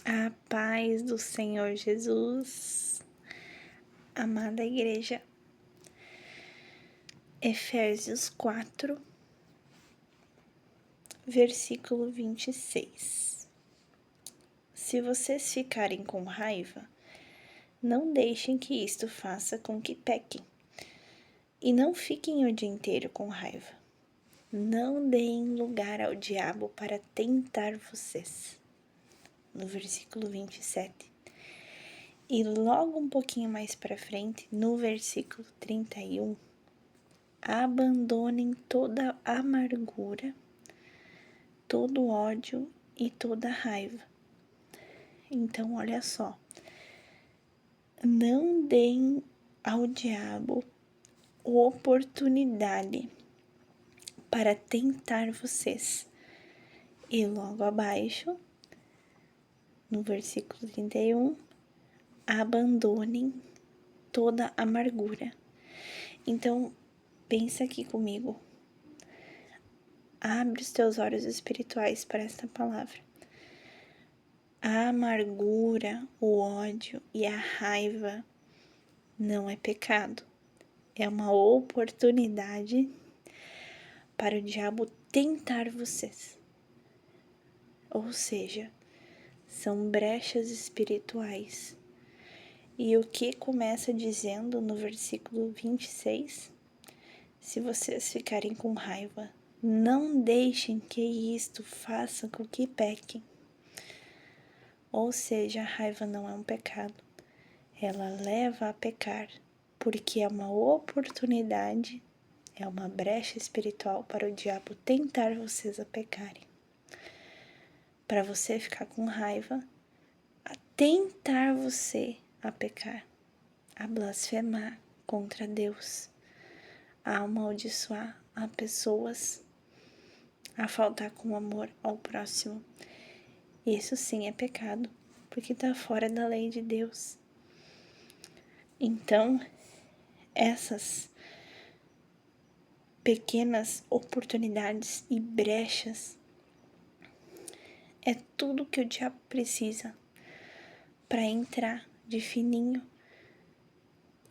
A paz do Senhor Jesus, amada igreja. Efésios 4, versículo 26. Se vocês ficarem com raiva, não deixem que isto faça com que pequem. E não fiquem o dia inteiro com raiva. Não deem lugar ao diabo para tentar vocês. No versículo 27. E logo um pouquinho mais para frente, no versículo 31, abandonem toda amargura, todo ódio e toda raiva. Então, olha só, não deem ao diabo oportunidade para tentar vocês. E logo abaixo, no versículo 31, abandonem toda amargura. Então, pensa aqui comigo. Abre os teus olhos espirituais para esta palavra. A amargura, o ódio e a raiva não é pecado. É uma oportunidade para o diabo tentar vocês. Ou seja, são brechas espirituais. E o que começa dizendo no versículo 26? Se vocês ficarem com raiva, não deixem que isto faça com que pequem. Ou seja, a raiva não é um pecado. Ela leva a pecar, porque é uma oportunidade, é uma brecha espiritual para o diabo tentar vocês a pecarem. Para você ficar com raiva, a tentar você a pecar, a blasfemar contra Deus, a amaldiçoar a pessoas, a faltar com amor ao próximo. Isso sim é pecado, porque está fora da lei de Deus. Então, essas pequenas oportunidades e brechas é tudo que o diabo precisa para entrar de fininho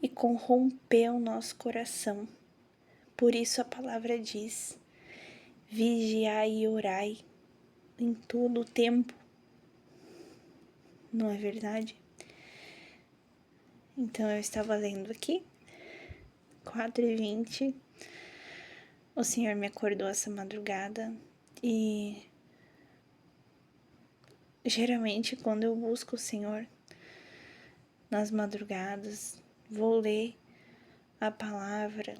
e corromper o nosso coração. Por isso a palavra diz: vigiai e orai em todo o tempo. Não é verdade? Então eu estava lendo aqui, 4h20, o Senhor me acordou essa madrugada e geralmente quando eu busco o Senhor nas madrugadas, vou ler a palavra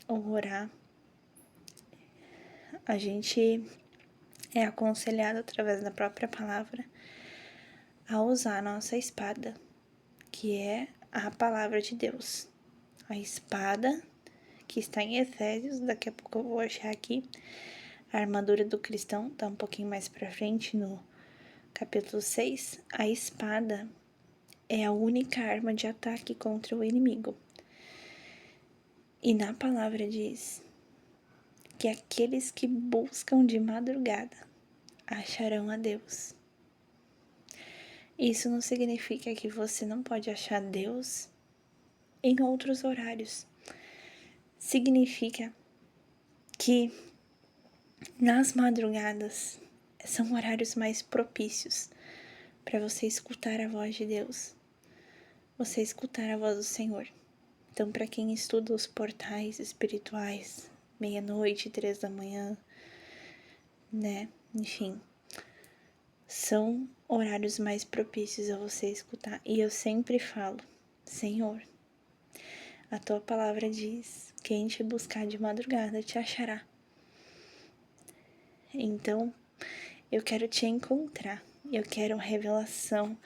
ou orar, a gente é aconselhado através da própria palavra a usar a nossa espada, que é a palavra de Deus. A espada que está em Efésios, daqui a pouco eu vou achar aqui. A armadura do cristão tá um pouquinho mais pra frente no capítulo 6. A espada é a única arma de ataque contra o inimigo. E na palavra diz que aqueles que buscam de madrugada acharão a Deus. Isso não significa que você não pode achar Deus em outros horários. Significa que nas madrugadas são horários mais propícios para você escutar a voz de Deus, você escutar a voz do Senhor. Então, para quem estuda os portais espirituais, 00h, 3h, né? Enfim, são horários mais propícios a você escutar. E eu sempre falo: Senhor, a tua palavra diz: quem te buscar de madrugada te achará. Então, eu quero te encontrar, eu quero revelação.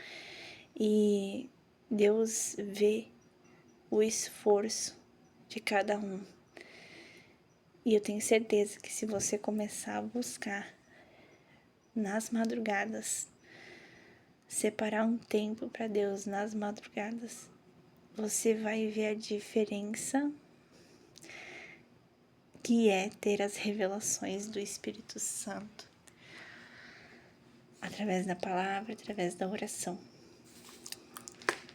E Deus vê o esforço de cada um. E eu tenho certeza que se você começar a buscar nas madrugadas, separar um tempo para Deus nas madrugadas, você vai ver a diferença que é ter as revelações do Espírito Santo. através da palavra, através da oração.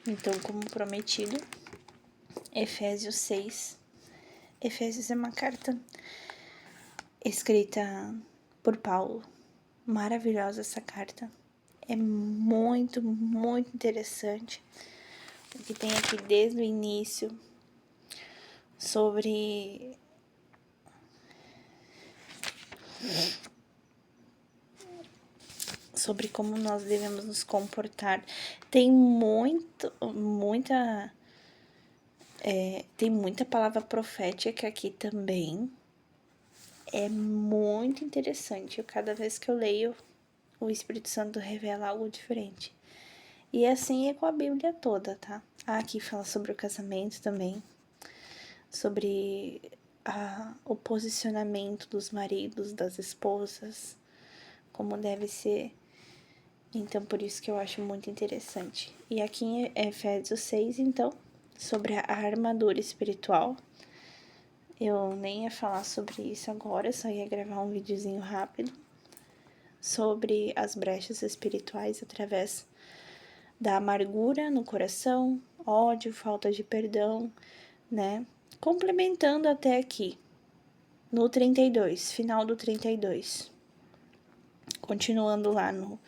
Então, como prometido, Efésios 6. Efésios é uma carta escrita por Paulo. Maravilhosa essa carta. É muito, muito interessante. O que tem aqui desde o início sobre como nós devemos nos comportar. Tem muita palavra profética aqui também. É muito interessante. Cada vez que eu leio, o Espírito Santo revela algo diferente. E assim é com a Bíblia toda, tá? Aqui fala sobre o casamento também, sobre o posicionamento dos maridos, das esposas, como deve ser. Então, por isso que eu acho muito interessante. E aqui em Efésios 6, então, sobre a armadura espiritual. Eu nem ia falar sobre isso agora, só ia gravar um videozinho rápido sobre as brechas espirituais através da amargura no coração, ódio, falta de perdão, né? Complementando até aqui, no 32, final do 32. Continuando lá no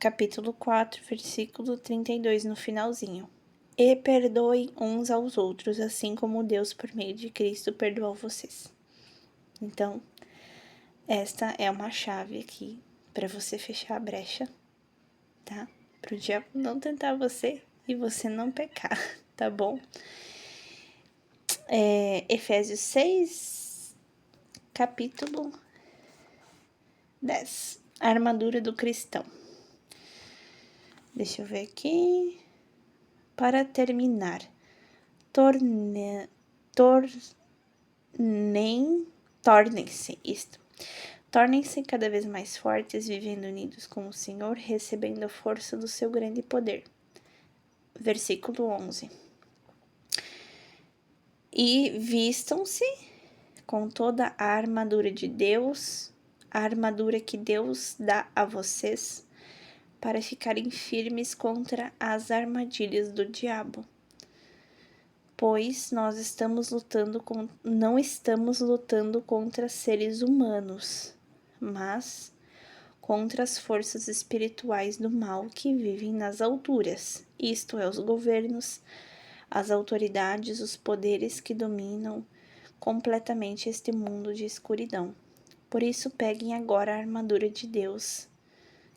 capítulo 4, versículo 32, no finalzinho. E perdoem uns aos outros, assim como Deus, por meio de Cristo, perdoou vocês. Então, esta é uma chave aqui para você fechar a brecha, tá? Para o diabo não tentar você e você não pecar, tá bom? Efésios 6, capítulo 10. A armadura do cristão. Deixa eu ver aqui. Para terminar, tornem-se cada vez mais fortes, vivendo unidos com o Senhor, recebendo a força do seu grande poder. Versículo 11. E vistam-se com toda a armadura de Deus, a armadura que Deus dá a vocês, para ficarem firmes contra as armadilhas do diabo. Pois nós não estamos lutando contra seres humanos, mas contra as forças espirituais do mal que vivem nas alturas, isto é, os governos, as autoridades, os poderes que dominam completamente este mundo de escuridão. Por isso, peguem agora a armadura de Deus,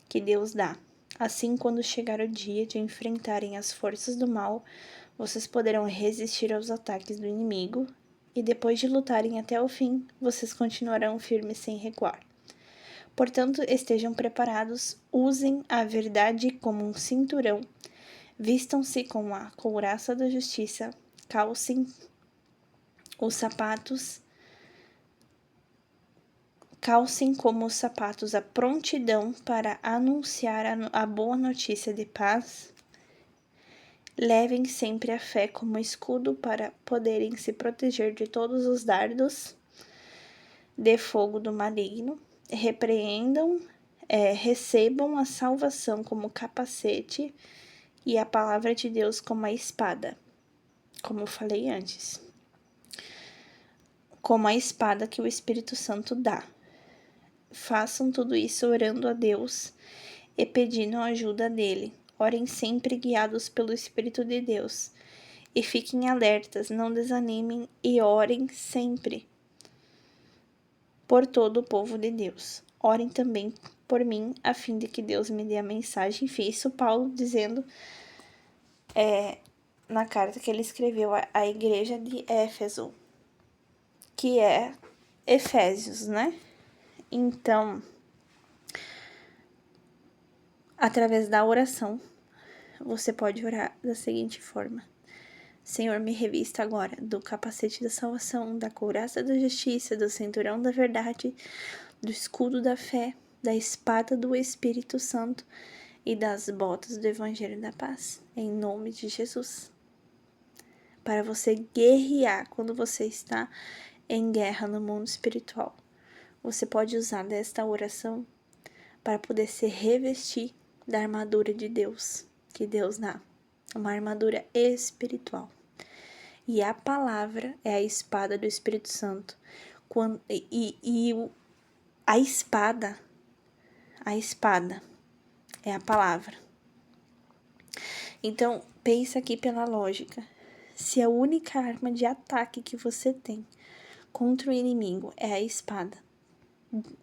que Deus dá. Assim, quando chegar o dia de enfrentarem as forças do mal, vocês poderão resistir aos ataques do inimigo e, depois de lutarem até o fim, vocês continuarão firmes sem recuar. Portanto, estejam preparados, usem a verdade como um cinturão, vistam-se com a couraça da justiça, calcem como os sapatos a prontidão para anunciar a boa notícia de paz. Levem sempre a fé como escudo para poderem se proteger de todos os dardos de fogo do maligno. Recebam a salvação como capacete e a palavra de Deus como a espada, como eu falei antes, como a espada que o Espírito Santo dá. Façam tudo isso orando a Deus e pedindo a ajuda dele. Orem sempre guiados pelo Espírito de Deus. E fiquem alertas, não desanimem e orem sempre por todo o povo de Deus. Orem também por mim, a fim de que Deus me dê a mensagem. Enfim, isso Paulo dizendo na carta que ele escreveu à igreja de Éfeso, que é Efésios, né? Então, através da oração, você pode orar da seguinte forma: Senhor, me revista agora do capacete da salvação, da couraça da justiça, do cinturão da verdade, do escudo da fé, da espada do Espírito Santo e das botas do Evangelho da Paz, em nome de Jesus. Para você guerrear quando você está em guerra no mundo espiritual. Você pode usar desta oração para poder se revestir da armadura de Deus, que Deus dá, uma armadura espiritual. E a palavra é a espada do Espírito Santo. A espada é a palavra. Então, pensa aqui pela lógica. Se a única arma de ataque que você tem contra o inimigo é a espada,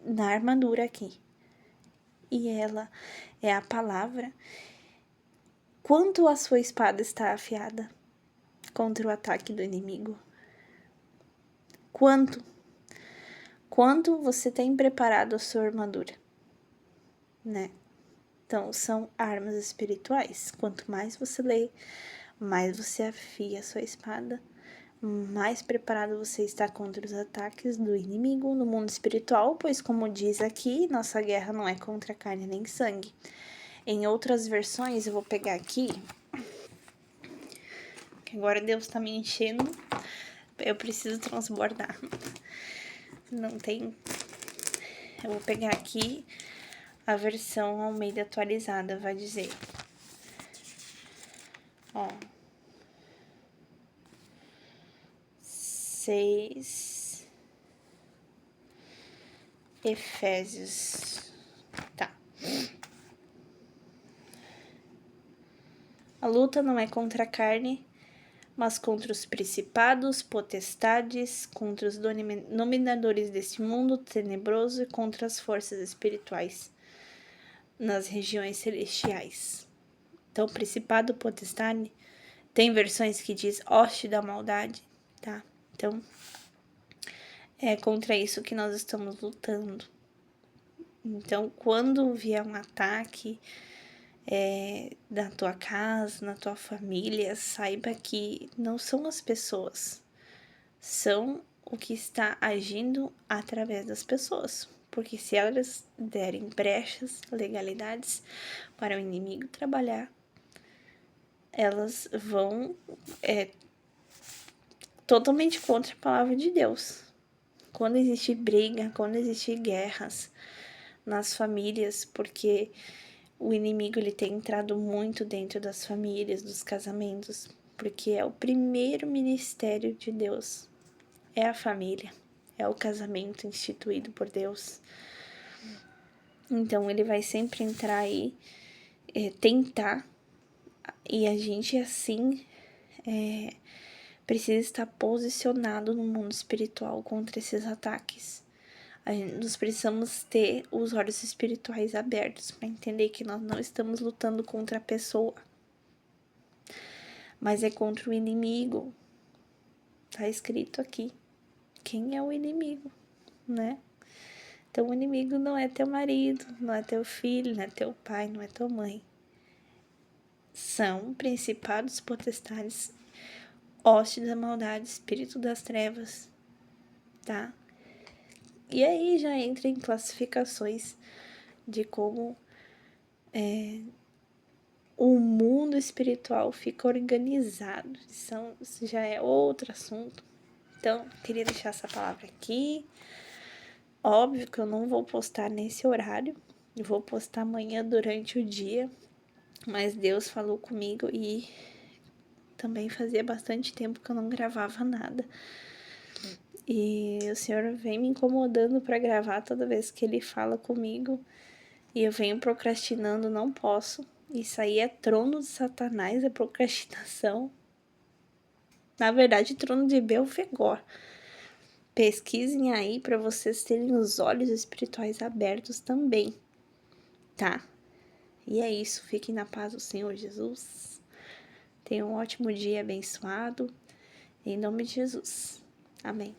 na armadura aqui, e ela é a palavra, quanto a sua espada está afiada contra o ataque do inimigo? Quanto você tem preparado a sua armadura, né? Então, são armas espirituais. Quanto mais você lê, mais você afia a sua espada, mais preparado você está contra os ataques do inimigo no mundo espiritual, pois, como diz aqui, nossa guerra não é contra carne nem sangue. Em outras versões, eu vou pegar aqui, que agora Deus tá me enchendo, eu preciso transbordar. Não tem... Eu vou pegar aqui a versão Almeida atualizada, vai dizer. Ó. 6 Efésios. Tá. A luta não é contra a carne, mas contra os principados, potestades, contra os dominadores deste mundo tenebroso e contra as forças espirituais nas regiões celestiais. Então, principado, potestade, tem versões que diz hoste da maldade, tá? Então, é contra isso que nós estamos lutando. Então, quando vier um ataque na tua casa, na tua família, saiba que não são as pessoas, são o que está agindo através das pessoas. Porque se elas derem brechas, legalidades para o inimigo trabalhar, elas vão totalmente contra a palavra de Deus. Quando existe briga, quando existe guerras nas famílias, porque o inimigo ele tem entrado muito dentro das famílias, dos casamentos, porque é o primeiro ministério de Deus, é a família, é o casamento instituído por Deus. Então ele vai sempre entrar aí, tentar, e a gente assim precisa estar posicionado no mundo espiritual contra esses ataques. Nós precisamos ter os olhos espirituais abertos para entender que nós não estamos lutando contra a pessoa, mas é contra o inimigo. Tá escrito aqui quem é o inimigo, né? Então o inimigo não é teu marido, não é teu filho, não é teu pai, não é tua mãe. São principados, potestades, hoste da maldade, espírito das trevas, tá? E aí já entra em classificações de como o mundo espiritual fica organizado. Isso já é outro assunto. Então, queria deixar essa palavra aqui. Óbvio que eu não vou postar nesse horário. Eu vou postar amanhã durante o dia. Mas Deus falou comigo e também fazia bastante tempo que eu não gravava nada. E o Senhor vem me incomodando para gravar toda vez que Ele fala comigo. E eu venho procrastinando, não posso. Isso aí é trono de Satanás, é procrastinação. Na verdade, trono de Belfegor. Pesquisem aí para vocês terem os olhos espirituais abertos também, tá? E é isso, fiquem na paz do Senhor Jesus. Tenham um ótimo dia abençoado. Em nome de Jesus. Amém.